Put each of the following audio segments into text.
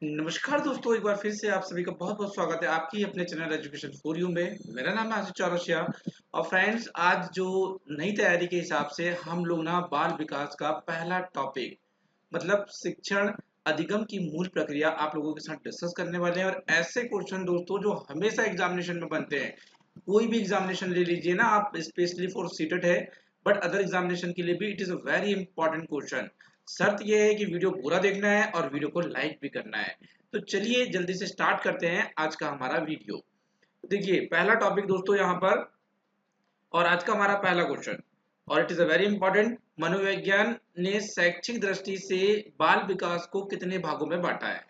नमस्कार दोस्तों, एक बार फिर से आप सभी का बहुत-बहुत स्वागत है आपकी अपने चैनल एजुकेशन फॉर यू में। मेरा नाम है आशीष चौरसिया और फ्रेंड्स आज जो नई तैयारी के हिसाब से हम लोग ना बाल विकास का पहला टॉपिक मतलब शिक्षण अधिगम की मूल प्रक्रिया आप लोगों के साथ डिस्कस करने वाले हैं। और ऐसे क्वेश्चन दोस्तों जो हमेशा एग्जामिनेशन में बनते हैं, कोई भी एग्जामिनेशन ले लीजिए ना आप, स्पेशली फॉर सीटेट है बट अदर एग्जामिनेशन के लिए भी it is a very important question. शर्त यह है कि वीडियो पूरा देखना है और वीडियो को लाइक भी करना है। तो चलिए जल्दी से स्टार्ट करते हैं आज का हमारा वीडियो। देखिए पहला टॉपिक दोस्तों यहाँ पर, और आज का हमारा पहला क्वेश्चन, और it is a very important. मनोविज्ञान ने शैक्षिक दृष्टि से बाल विकास को कितने भागों में बांटा है?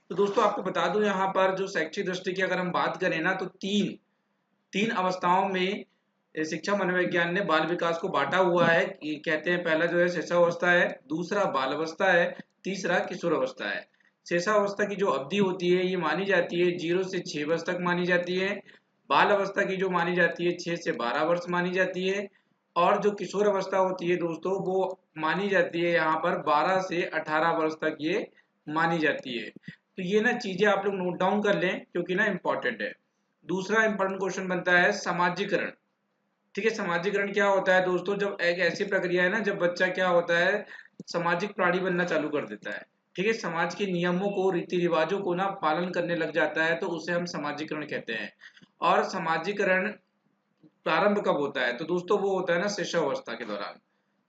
तो दोस्तों आपको बता दूं यहाँ पर जो शैक्षिक दृष्टि की अगर हम बात करें ना, तो तीन तीन अवस्थाओं में शिक्षा मनोविज्ञान ने बाल विकास को बांटा हुआ है। कहते हैं पहला जो है शिशावस्था है, दूसरा बाल अवस्था है, तीसरा किशोर अवस्था है। शिशावस्था की जो अवधि होती है ये मानी जाती है 0 से 6 वर्ष तक मानी जाती है। बाल अवस्था की जो मानी जाती है 6 से 12 वर्ष मानी जाती है। और जो किशोर अवस्था होती है दोस्तों वो मानी जाती है यहाँ पर 12 से 18 वर्ष तक ये मानी जाती है। तो ये ना चीजें आप लोग नोट डाउन कर लें क्योंकि ना इंपॉर्टेंट है। दूसरा इंपॉर्टेंट क्वेश्चन बनता है समाजीकरण। ठीक है, समाजीकरण क्या होता है दोस्तों? जब एक ऐसी प्रक्रिया है ना जब बच्चा क्या होता है, सामाजिक प्राणी बनना चालू कर देता है। ठीक है, समाज के नियमों को रीति रिवाजों को ना पालन करने लग जाता है, तो उसे हम समाजीकरण कहते हैं। और समाजीकरण प्रारंभ कब होता है? तो दोस्तों वो होता है ना शिशुअवस्था के दौरान।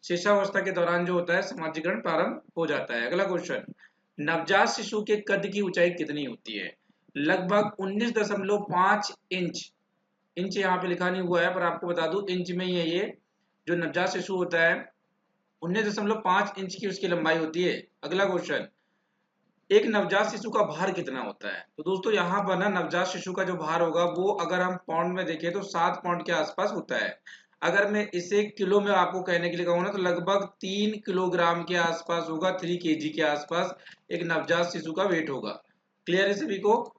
शिशुअवस्था के दौरान जो होता है समाजीकरण प्रारंभ हो जाता है। अगला क्वेश्चन, नवजात शिशु के कद की ऊंचाई कितनी होती है? लगभग 19.5 इंच। इंच यहाँ पे लिखा नहीं हुआ है पर आपको बता दूं इंच में ही है ये। जो नवजात शिशु होता है 19.5 इंच की उसकी लंबाई होती है। अगला क्वेश्चन, एक नवजात शिशु का भार कितना होता है? तो दोस्तों यहाँ पर ना नवजात शिशु का जो भार होगा वो अगर हम पाउंड में देखें तो 7 पाउंड के आसपास होता है। अगर मैं इसे किलो में आपको कहने के लिए कहूँ ना तो लगभग 3 किलोग्राम के आसपास होगा, 3 केजी के आसपास एक नवजात शिशु का वेट होगा। क्लियर है सभी को?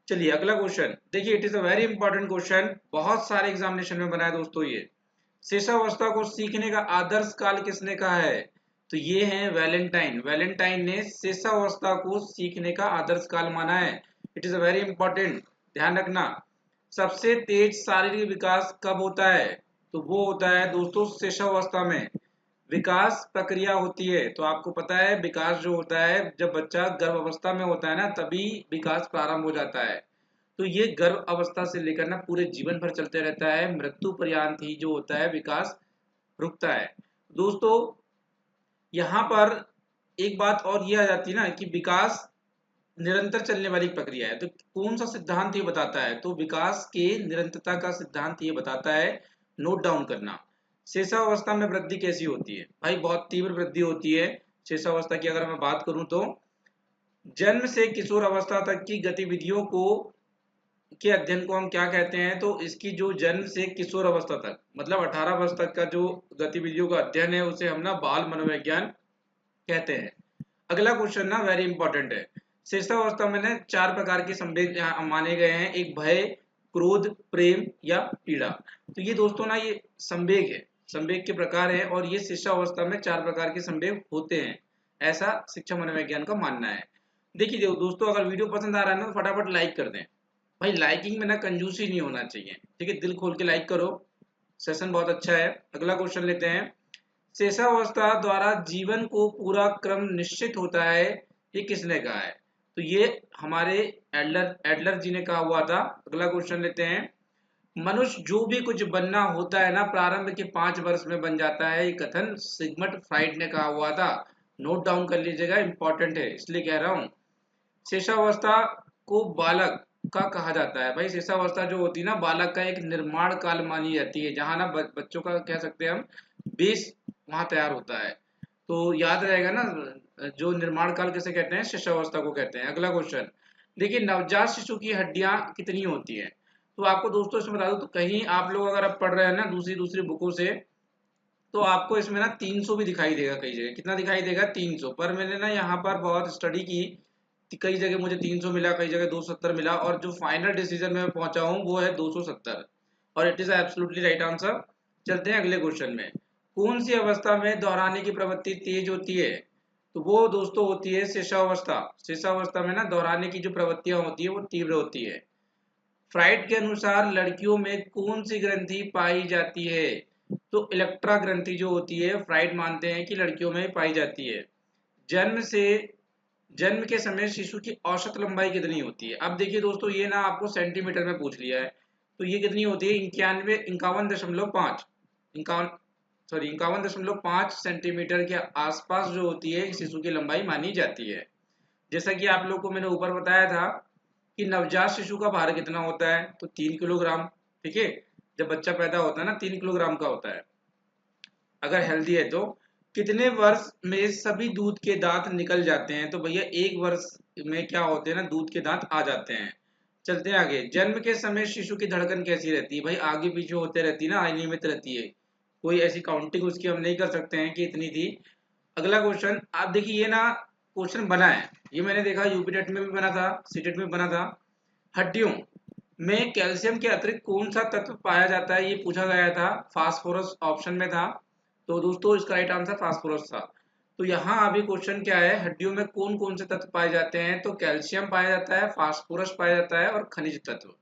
चलिए अगला क्वेश्चन देखिए, it is a very important question, बहुत सारे एग्जामिनेशन में बना है दोस्तों ये। शिशावस्था को सीखने का आदर्श काल किसने कहा है? तो ये है वैलेंटाइन। वैलेंटाइन ने शिशावस्था को सीखने का आदर्श काल माना है। It is a very important, ध्यान रखना। सबसे तेज शारीरिक विकास कब होता है? तो वो होता है दोस्तों शिशावस्था में। विकास प्रक्रिया होती है तो आपको पता है विकास जो होता है जब बच्चा गर्भ अवस्था में होता है ना तभी विकास प्रारंभ हो जाता है। तो ये गर्भ अवस्था से लेकर ना पूरे जीवन भर चलते रहता है, मृत्यु पर्यंत ही जो होता है विकास रुकता है। दोस्तों यहाँ पर एक बात और ये आ जाती है ना कि विकास निरंतर चलने वाली प्रक्रिया है। तो कौन सा सिद्धांत ये बताता है? तो विकास के निरंतरता का सिद्धांत ये बताता है। नोट डाउन करना। शेषावस्था में वृद्धि कैसी होती है? भाई बहुत तीव्र वृद्धि होती है शेषावस्था की। अगर मैं बात करूं तो जन्म से किशोर अवस्था तक की गतिविधियों को के अध्ययन को हम क्या कहते हैं? तो इसकी जो जन्म से किशोर अवस्था तक मतलब 18 वर्ष तक का जो गतिविधियों का अध्ययन है उसे हम ना बाल मनोविज्ञान कहते हैं। अगला क्वेश्चन ना वेरी इंपॉर्टेंट है। शिक्षावस्था में ना 4 प्रकार के संवेग यहाँ माने गए हैं, एक भय, क्रोध, प्रेम या पीड़ा। तो ये दोस्तों ना ये संवेग है, संवेग के प्रकार है और ये शिक्षावस्था में 4 प्रकार के संवेग होते हैं, ऐसा शिक्षा मनोविज्ञान का मानना है। देखिए दोस्तों अगर वीडियो पसंद आ रहा है ना तो फटाफट लाइक कर दें। भाई लाइकिंग में ना कंजूसी नहीं होना चाहिए, ठीक है, दिल खोल के लाइक करो। सेशन बहुत अच्छा है। अगला क्वेश्चन लेते हैं। शेषावस्था द्वारा जीवन को पूरा क्रम निश्चित होता है, ये किसने कहा है? तो ये हमारे एडलर एडलर जी ने कहा हुआ था। अगला क्वेश्चन लेते हैं। मनुष्य जो भी कुछ बनना होता है ना प्रारंभ के 5 वर्ष में बन जाता है, ये कथन सिगमंड फ्राइड ने कहा हुआ था। नोट डाउन कर लीजिएगा, इंपॉर्टेंट है इसलिए कह रहा हूँ। शेषावस्था को बालक का कहा जाता है। भाई शिशावस्था जो होती है ना बालक का एक निर्माण काल मानी जाती है, जहां ना बच्चों का कह सकते हैं हम बेस वहां तैयार होता है। तो याद रहेगा ना जो निर्माण काल किसे कहते हैं? शिशावस्था को कहते हैं। अगला क्वेश्चन देखिए, नवजात शिशु की हड्डियां कितनी होती है? तो आपको दोस्तों इसमें बता दूं तो कहीं आप लोग अगर आप पढ़ रहे हैं ना दूसरी दूसरी बुकों से तो आपको इसमें ना 300 भी दिखाई देगा, कई जगह कितना दिखाई देगा 300। पर मैंने ना यहाँ पर बहुत स्टडी की, कई जगह मुझे 300 मिला, कई जगह 270 मिला और जो फाइनल डिसीजन में मैं पहुंचा हूँ वो है 270 और it is absolutely right answer. चलते हैं अगले क्वेश्चन में। कौन सी अवस्था में दोहराने की प्रवृत्ति तेज होती है? तो वो दोस्तों होती है शिशावस्था। शिशावस्था में ना दोहराने की जो प्रवृत्तियां होती है वो तीव्र होती है। फ्राइड के अनुसार लड़कियों में कौन सी ग्रंथि पाई जाती है? तो इलेक्ट्रा ग्रंथि जो होती है फ्राइड मानते हैं कि लड़कियों में पाई जाती है। जन्म से जन्म के समय शिशु की औसत लंबाई कितनी होती है? अब देखिए दोस्तों, ये ना आपको सेंटीमीटर में पूछ लिया है, तो ये कितनी होती है? 51.5 इक्यावन, सॉरी 51.5 सेंटीमीटर के आसपास जो होती है शिशु की लंबाई मानी जाती है। जैसा कि आप लोग को मैंने ऊपर बताया था कि नवजात शिशु का भार कितना होता है, तो 3 किलोग्राम। ठीक है, जब बच्चा पैदा होता है ना 3 किलोग्राम का होता है अगर हेल्दी है तो। कितने वर्ष में सभी दूध के दांत निकल जाते हैं? तो भैया 1 वर्ष में क्या होते हैं ना, दूध के दांत आ जाते हैं। चलते हैं आगे। जन्म के समय शिशु की धड़कन कैसी रहती है? भाई आगे पीछे होते रहती है ना, अनियमित रहती है, कोई ऐसी काउंटिंग उसकी हम नहीं कर सकते हैं कि इतनी थी। अगला क्वेश्चन आप देखिए, ये ना क्वेश्चन बना है, ये मैंने देखा यूपी टेट में भी बना था, सीटेट में बना था। हड्डियों में कैल्शियम के अतिरिक्त कौन सा तत्व पाया जाता है, ये पूछा गया था। फास्फोरस ऑप्शन में था, तो दोस्तों इसका राइट आंसर फास्फोरस था। तो यहाँ अभी क्वेश्चन क्या है, हड्डियों में कौन कौन से तत्व पाए जाते हैं? तो कैल्शियम पाया जाता है, फास्फोरस पाया जाता है और खनिज तत्व।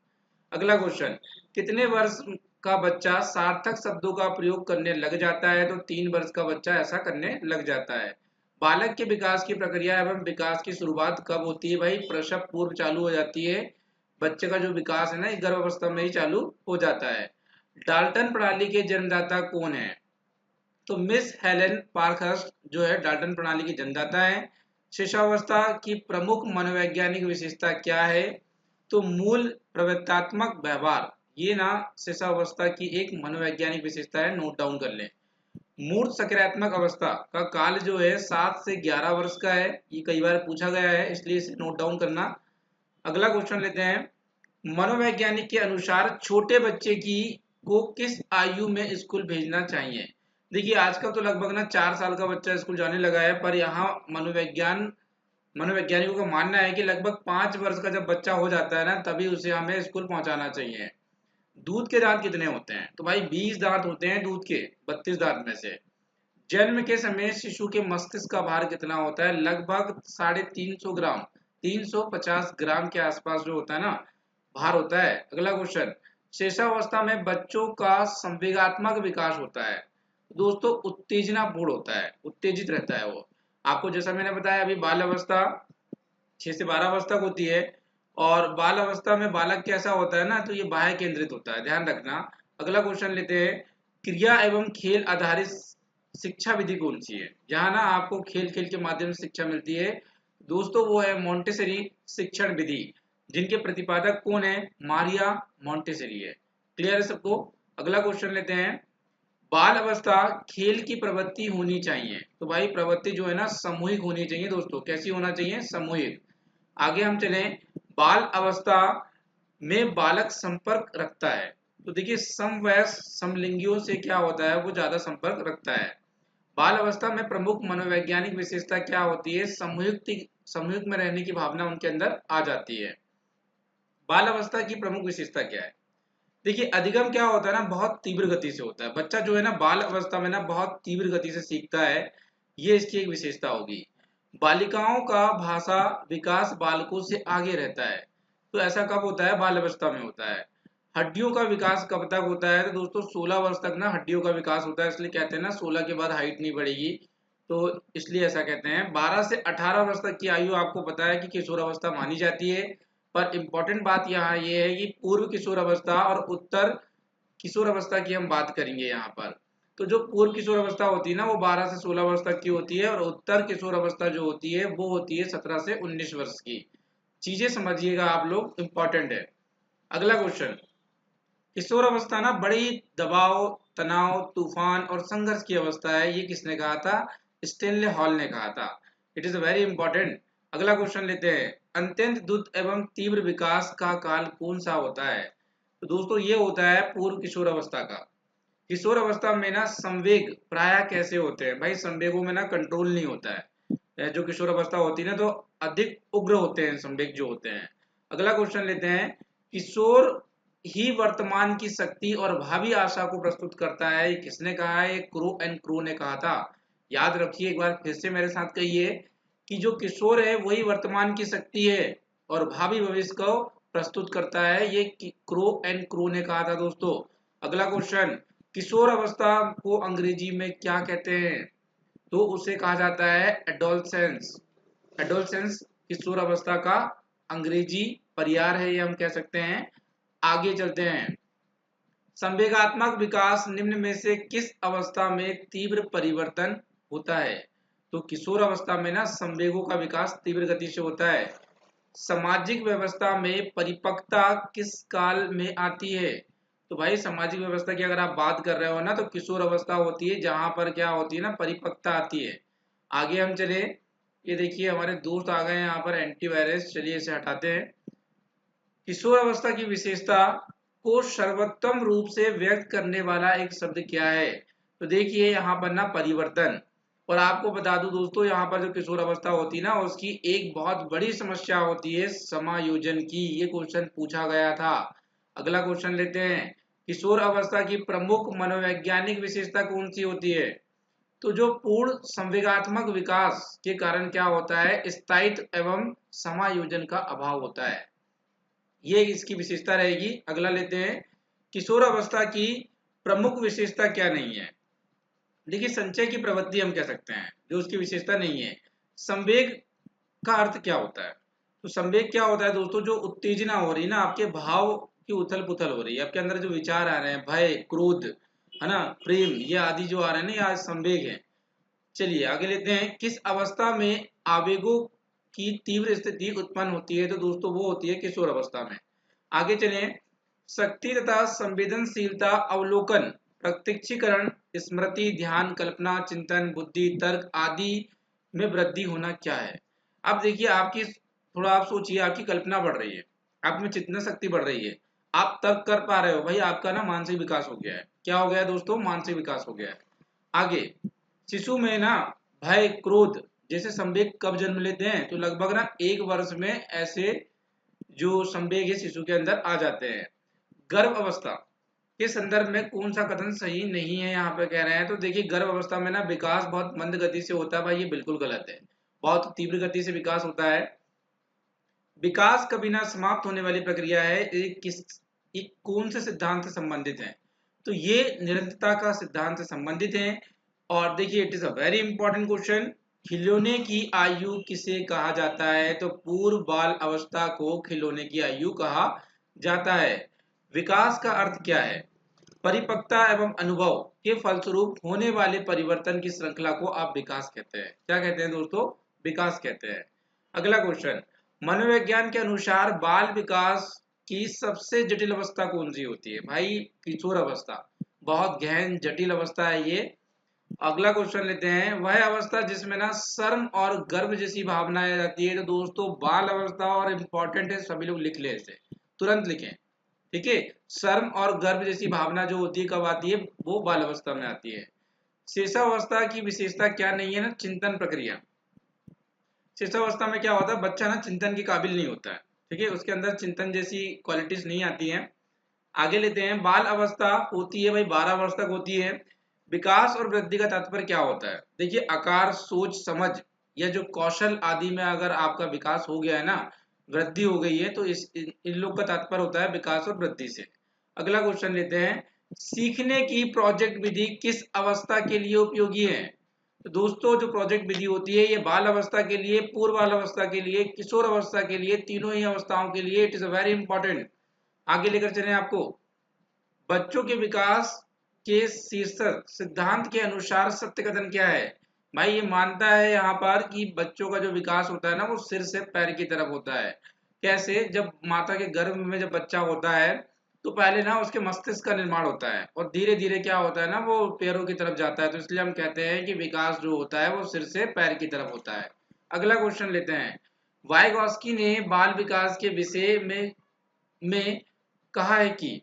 अगला क्वेश्चन, कितने वर्ष का बच्चा सार्थक शब्दों का प्रयोग करने लग जाता है? तो 3 वर्ष का बच्चा ऐसा करने लग जाता है। बालक के विकास की प्रक्रिया एवं विकास की शुरुआत कब होती है? भाई प्रसव पूर्व चालू हो जाती है। बच्चे का जो विकास है ना, गर्भ अवस्था में ही चालू हो जाता है। डाल्टन प्रणाली के जन्मदाता कौन है? तो मिस हेलेन पार्कहर्स्ट जो है डाल्टन प्रणाली की जन्मदाता है। शिशावस्था की प्रमुख मनोवैज्ञानिक विशेषता क्या है? तो मूल प्रवृत्तात्मक व्यवहार, ये ना शिशावस्था की एक मनोवैज्ञानिक विशेषता है, नोट डाउन कर लें। मूर्त सकारात्मक अवस्था का काल जो है 7 से 11 वर्ष का है, ये कई बार पूछा गया है इसलिए इसे नोट डाउन करना। अगला क्वेश्चन लेते हैं। मनोवैज्ञानिक के अनुसार छोटे बच्चे की को किस आयु में स्कूल भेजना चाहिए? देखिए आजकल तो लगभग ना 4 साल का बच्चा स्कूल जाने लगा है, पर यहाँ मनोवैज्ञानिकों का मानना है कि लगभग 5 वर्ष का जब बच्चा हो जाता है ना, तभी उसे हमें स्कूल पहुंचाना चाहिए। दूध के दांत कितने होते हैं? तो भाई 20 दांत होते हैं दूध के, 32 दांत में से। जन्म के समय शिशु के मस्तिष्क का भार कितना होता है? लगभग 350 ग्राम, 350 ग्राम के आसपास जो होता है ना भार होता है। अगला क्वेश्चन, शेषावस्था में बच्चों का संवेगात्मक विकास होता है। दोस्तों उत्तेजना पूर्ण होता है, उत्तेजित रहता है वो। आपको जैसा मैंने बताया अभी बाल अवस्था 6 से 12 वर्ष तक होती है, और बाल अवस्था में बालक कैसा होता है ना, तो ये बाह्य केंद्रित होता है, ध्यान रखना। अगला क्वेश्चन लेते हैं। क्रिया एवं खेल आधारित शिक्षा विधि कौन सी है? जहाँ ना आपको खेल खेल के माध्यम से शिक्षा मिलती है दोस्तों, वो है मोंटेसरी शिक्षण विधि। जिनके प्रतिपादक कौन है? मारिया मोंटेसरी है। क्लियर है सबको? अगला क्वेश्चन लेते हैं। बाल अवस्था खेल की प्रवृत्ति होनी चाहिए, तो भाई प्रवृत्ति जो है ना सामूहिक होनी चाहिए दोस्तों। कैसी होना चाहिए? सामूहिक। आगे हम चलें। बाल अवस्था में बालक संपर्क रखता है, तो देखिए समवयस्क समलिंगियों से क्या होता है, वो ज्यादा संपर्क रखता है। बाल अवस्था में प्रमुख मनोवैज्ञानिक विशेषता क्या होती है? समयुक्त में रहने की भावना उनके अंदर आ जाती है। बाल अवस्था की प्रमुख विशेषता क्या है? देखिए अधिगम क्या होता है ना, बहुत तीव्र गति से होता है। बच्चा जो है ना बाल अवस्था में ना बहुत तीव्र गति से सीखता है, ये इसकी एक विशेषता होगी। बालिकाओं का भाषा विकास बालकों से आगे रहता है, तो ऐसा कब होता है? बाल अवस्था में होता है। हड्डियों का विकास कब तक होता है? तो दोस्तों 16 वर्ष तक ना हड्डियों का विकास होता है, इसलिए कहते हैं ना 16 के बाद हाइट नहीं बढ़ेगी, तो इसलिए ऐसा कहते हैं। 12 से 18 वर्ष तक की आयु आपको पता है कि किशोर अवस्था मानी जाती है, पर इंपॉर्टेंट बात यहाँ ये है कि पूर्व किशोर अवस्था और उत्तर किशोर अवस्था की हम बात करेंगे यहाँ पर। तो जो पूर्व किशोर अवस्था होती है ना वो 12 से 16 वर्ष तक की होती है, और उत्तर किशोर अवस्था जो होती है वो होती है 17 से 19 वर्ष की। चीजें समझिएगा आप लोग, इंपॉर्टेंट है। अगला क्वेश्चन, किशोर अवस्था ना बड़ी दबाव, तनाव, तूफान और संघर्ष की अवस्था है, ये किसने कहा था? स्टेनले हॉल ने कहा था। It is very important. अगला क्वेश्चन लेते हैं। अत्यंत द्रुत एवं तीव्र विकास का काल कौन सा होता है? तो दोस्तों ये होता है पूर्व किशोर अवस्था का। किशोर अवस्था में ना संवेग प्राय कैसे होते हैं? भाई संवेगों में ना कंट्रोल नहीं होता है। जो किशोर अवस्था होती है ना तो अधिक उग्र होते हैं संवेग जो होते हैं। अगला क्वेश्चन लेते हैं। किशोर ही वर्तमान की शक्ति और भावी आशा को प्रस्तुत करता है, ये किसने कहा है? क्रो एंड क्रो ने कहा था। याद रखिए, एक बार फिर से मेरे साथ कहिए कि जो किशोर है वही वर्तमान की शक्ति है और भावी भविष्य को प्रस्तुत करता है। ये क्रो एंड क्रो ने कहा था दोस्तों। अगला क्वेश्चन, किशोर अवस्था को अंग्रेजी में क्या कहते हैं? तो उसे कहा जाता है एडोलसेंस। एडोलसेंस किशोर अवस्था का अंग्रेजी पर्याय है, ये हम कह सकते हैं। आगे चलते हैं। संवेगात्मक विकास निम्न में से किस अवस्था में तीव्र परिवर्तन होता है? तो किशोर अवस्था में ना संवेगों का विकास तीव्र गति से होता है। सामाजिक व्यवस्था में परिपक्वता किस काल में आती है? तो भाई सामाजिक व्यवस्था की अगर आप बात कर रहे हो ना, तो किशोर अवस्था होती है जहां पर क्या होती है ना, परिपक्वता आती है। आगे हम चले, ये देखिए हमारे दोस्त आ गए हैं यहाँ पर एंटीवायरस, चलिए इसे हटाते हैं। किशोर अवस्था की विशेषता को सर्वोत्तम रूप से व्यक्त करने वाला एक शब्द क्या है? तो देखिए यहाँ पर ना परिवर्तन। और आपको बता दूं दोस्तों, यहाँ पर जो किशोर अवस्था होती है ना, उसकी एक बहुत बड़ी समस्या होती है समायोजन की। ये क्वेश्चन पूछा गया था। अगला क्वेश्चन लेते हैं। किशोर अवस्था की प्रमुख मनोवैज्ञानिक विशेषता कौन सी होती है? तो जो पूर्ण संवेगात्मक विकास के कारण क्या होता है, स्थायित्व एवं समायोजन का अभाव होता है। ये इसकी विशेषता रहेगी। अगला लेते हैं, किशोर अवस्था की प्रमुख विशेषता क्या नहीं है? देखिए संचय की प्रवृत्ति हम कह सकते हैं, जो उसकी विशेषता नहीं है। संवेग का अर्थ क्या होता है? तो संवेग क्या होता है दोस्तों, जो उत्तेजना हो रही है ना, आपके भाव की उथल पुथल हो रही है, आपके अंदर जो विचार आ रहे हैं, भय, क्रोध, है ना, प्रेम, ये आदि जो आ रहे हैं ना, ये आज संवेग है। चलिए आगे लेते हैं। किस अवस्था में आवेगों की तीव्र स्थिति उत्पन्न होती है? तो दोस्तों वो होती है किशोर अवस्था में। आगे चलें। शक्ति तथा संवेदनशीलता अवलोकन, प्रत्यक्षीकरण, स्मृति, ध्यान, कल्पना, चिंतन, बुद्धि, तर्क आदि में वृद्धि होना क्या है? अब देखिए आपकी, थोड़ा आप सोचिए, आपकी कल्पना बढ़ रही है, आप में चिंतन शक्ति बढ़ रही है, आप तर्क कर पा रहे हो, भाई आपका ना मानसिक विकास हो गया है। क्या हो गया है दोस्तों? मानसिक विकास हो गया है। आगे, शिशु में ना भय, क्रोध जैसे संवेग कब जन्म लेते हैं? तो लगभग ना 1 वर्ष में ऐसे जो संवेग है शिशु के अंदर आ जाते हैं। गर्भ अवस्था के संदर्भ में कौन सा कथन सही नहीं है यहाँ पे कह रहे हैं? तो देखिए गर्भ अवस्था में ना विकास बहुत मंद गति से होता है, भाई ये बिल्कुल गलत है। बहुत तीव्र गति से विकास होता है। विकास कभी ना समाप्त होने वाली प्रक्रिया है। ये कौन से सिद्धांत से संबंधित है? तो ये निरंतरता का सिद्धांत से संबंधित है। और देखिए it is a very important question. खिलौने की आयु किसे कहा जाता है? तो पूर्व बाल अवस्था को खिलौने की आयु कहा जाता है। विकास का अर्थ क्या है? परिपक्वता एवं अनुभव के फलस्वरूप होने वाले परिवर्तन की श्रृंखला को आप विकास कहते हैं। क्या कहते हैं दोस्तों? विकास कहते हैं। अगला क्वेश्चन, मनोविज्ञान के अनुसार बाल विकास की सबसे जटिल अवस्था कौन सी होती है? भाई किशोर अवस्था बहुत गहन जटिल अवस्था है ये। अगला क्वेश्चन लेते हैं। वह अवस्था जिसमें ना शर्म और गर्व जैसी भावनाएं आती है। तो दोस्तों बाल अवस्था, और इम्पोर्टेंट है, सभी लोग लिख ले, इसे तुरंत लिखें, ठीक है। शर्म और गर्व जैसी भावना जो होती है कब आती है? वो बाल अवस्था में आती है। शेषावस्था की विशेषता क्या नहीं है ना? चिंतन प्रक्रिया। शिशुअवस्था में क्या होता है? बच्चा ना चिंतन के काबिल नहीं होता है, ठीक है, उसके अंदर चिंतन जैसी क्वालिटीज नहीं आती हैं। आगे लेते हैं। बाल अवस्था होती है भाई 12 वर्ष तक होती है। विकास और वृद्धि का तात्पर्य क्या होता है? देखिए आकार, सोच, समझ या जो कौशल आदि में अगर आपका विकास हो गया है ना, वृद्धि हो गई है, तो इन लोग का तात्पर्य होता है विकास और वृद्धि से। अगला क्वेश्चन लेते हैं। सीखने की प्रोजेक्ट विधि किस अवस्था के लिए उपयोगी है? तो दोस्तों जो प्रोजेक्ट विधि होती है, ये बाल अवस्था के लिए, पूर्व बाल अवस्था के लिए, किशोर अवस्था के लिए, तीनों ही अवस्थाओं के लिए it is a very important. आगे लेकर चलें आपको। बच्चों के विकास के शीर्षक सिद्धांत के अनुसार सत्य कथन क्या है? भाई ये मानता है यहाँ पर कि बच्चों का जो विकास होता है ना, वो सिर से पैर की तरफ होता है। कैसे? जब माता के गर्भ में जब बच्चा होता है, तो पहले ना उसके मस्तिष्क का निर्माण होता है और धीरे धीरे क्या होता है ना, वो पैरों की तरफ जाता है। तो इसलिए हम कहते हैं कि विकास जो होता है वो सिर से पैर की तरफ होता है। अगला क्वेश्चन लेते हैं। वाइगॉस्की ने बाल विकास के विषय में कहा है कि,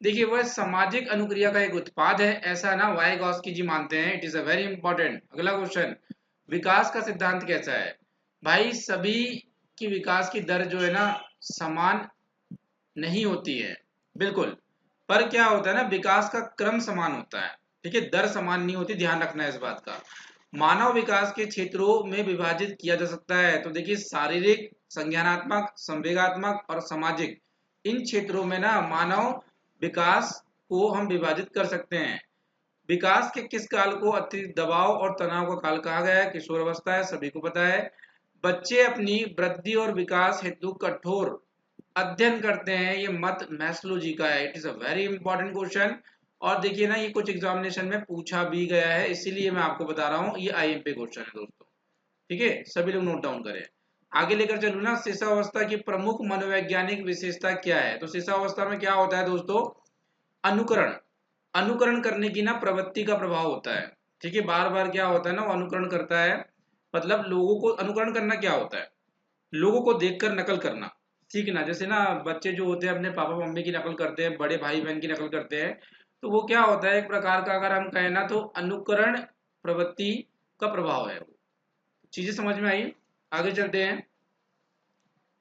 देखिए वह सामाजिक अनुक्रिया का एक उत्पाद है, ऐसा ना वाइगॉस्की जी मानते हैं। It is a very important. अगला क्वेश्चन, विकास का सिद्धांत कैसा है? भाई सभी की विकास की दर जो है ना समान नहीं होती है, बिल्कुल, पर क्या होता है ना, विकास का क्रम समान होता है, ठीक है, दर समान नहीं होती, ध्यान रखना है इस बात का। मानव विकास के क्षेत्रों में विभाजित किया जा सकता है। तो देखिए शारीरिक, संज्ञानात्मक, संवेगात्मक और सामाजिक, इन क्षेत्रों में ना मानव विकास को हम विभाजित कर सकते हैं। विकास के किस काल को अतिरिक्त दबाव और तनाव का काल कहा गया है? किशोरावस्था है, सभी को पता है। बच्चे अपनी वृद्धि और विकास हेतु कठोर अध्ययन करते हैं, ये मत मैस्लो जी का है। It is a very important question. और देखिए ना ये कुछ एग्जामिनेशन में पूछा भी गया है, इसीलिए मैं आपको बता रहा हूँ, ये आईएमपी क्वेश्चन है दोस्तों। ठीक है, सभी लोग नोट डाउन करें। आगे लेकर चलूँ ना, शिशावस्था की प्रमुख मनोवैज्ञानिक विशेषता क्या है? तो शिशावस्था में क्या होता है दोस्तों? अनुकरण। अनुकरण करने की ना प्रवृत्ति का प्रभाव होता है। ठीक है, बार बार क्या होता है ना, वो अनुकरण करता है। मतलब लोगों को अनुकरण करना क्या होता है? लोगों को देखकर नकल करना, सीखना। जैसे ना बच्चे जो होते हैं अपने पापा मम्मी की नकल करते हैं, बड़े भाई बहन की नकल करते हैं। तो वो क्या होता है, एक प्रकार का अगर हम कहें ना तो अनुकरण प्रवृत्ति का प्रभाव है। चीजें समझ में आई? आगे चलते हैं।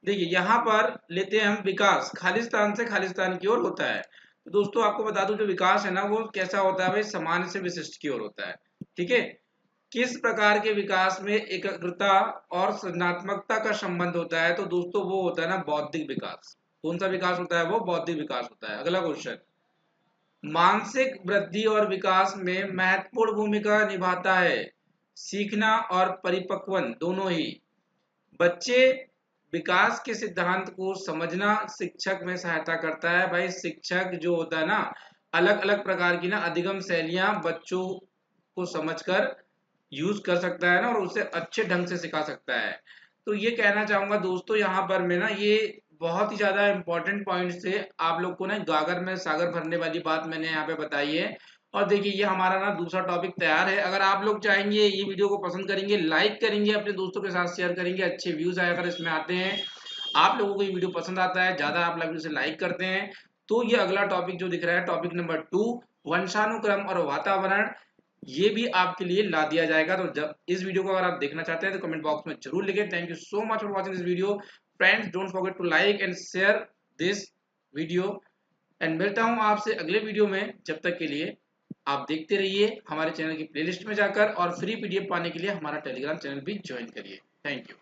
देखिए यहाँ पर लेते हैं हम विकास, खालिस्तान से खालिस्तान की ओर होता है। तो दोस्तों आपको बता दूं, जो विकास है ना वो कैसा होता है भाई? सामान्य से विशिष्ट की ओर होता है। ठीक है, किस प्रकार के विकास में एकाग्रता और सृजनात्मकता का संबंध होता है? तो दोस्तों वो होता है ना बौद्धिक विकास। कौन सा विकास होता है? वो बौद्धिक विकास होता है। अगला क्वेश्चन, मानसिक वृद्धि और विकास में महत्वपूर्ण भूमिका निभाता है सीखना और परिपक्वन दोनों ही। बच्चे विकास के सिद्धांत को समझना शिक्षक में सहायता करता है। भाई शिक्षक जो होता है ना, अलग अलग प्रकार की ना अधिगम शैलियां बच्चों को समझकर यूज कर सकता है ना, और उसे अच्छे ढंग से सिखा सकता है। तो ये कहना चाहूंगा दोस्तों यहाँ पर मैं ना, ये बहुत ही ज्यादा इंपॉर्टेंट पॉइंट से आप लोग को ना गागर में सागर भरने वाली बात मैंने यहाँ पे बताई है। और देखिए ये हमारा ना दूसरा टॉपिक तैयार है। अगर आप लोग चाहेंगे, ये वीडियो को पसंद करेंगे, लाइक करेंगे, अपने दोस्तों के साथ शेयर करेंगे, अच्छे व्यूज आया अगर इसमें आते हैं, आप लोगों को ये वीडियो पसंद आता है, ज्यादा आप लोग इसे लाइक करते हैं, तो ये अगला टॉपिक जो दिख रहा है, टॉपिक नंबर 2, वंशानुक्रम और वातावरण, ये भी आपके लिए ला दिया जाएगा। तो जब इस वीडियो को अगर आप देखना चाहते हैं तो कमेंट बॉक्स में जरूर लिखें। Thank you so much for watching this video friends, don't forget to like and share this video. And मिलता हूं आपसे अगले वीडियो में। जब तक के लिए आप देखते रहिए हमारे चैनल की प्लेलिस्ट में जाकर, और फ्री पीडीएफ पाने के लिए हमारा टेलीग्राम चैनल भी ज्वाइन करिए। Thank you.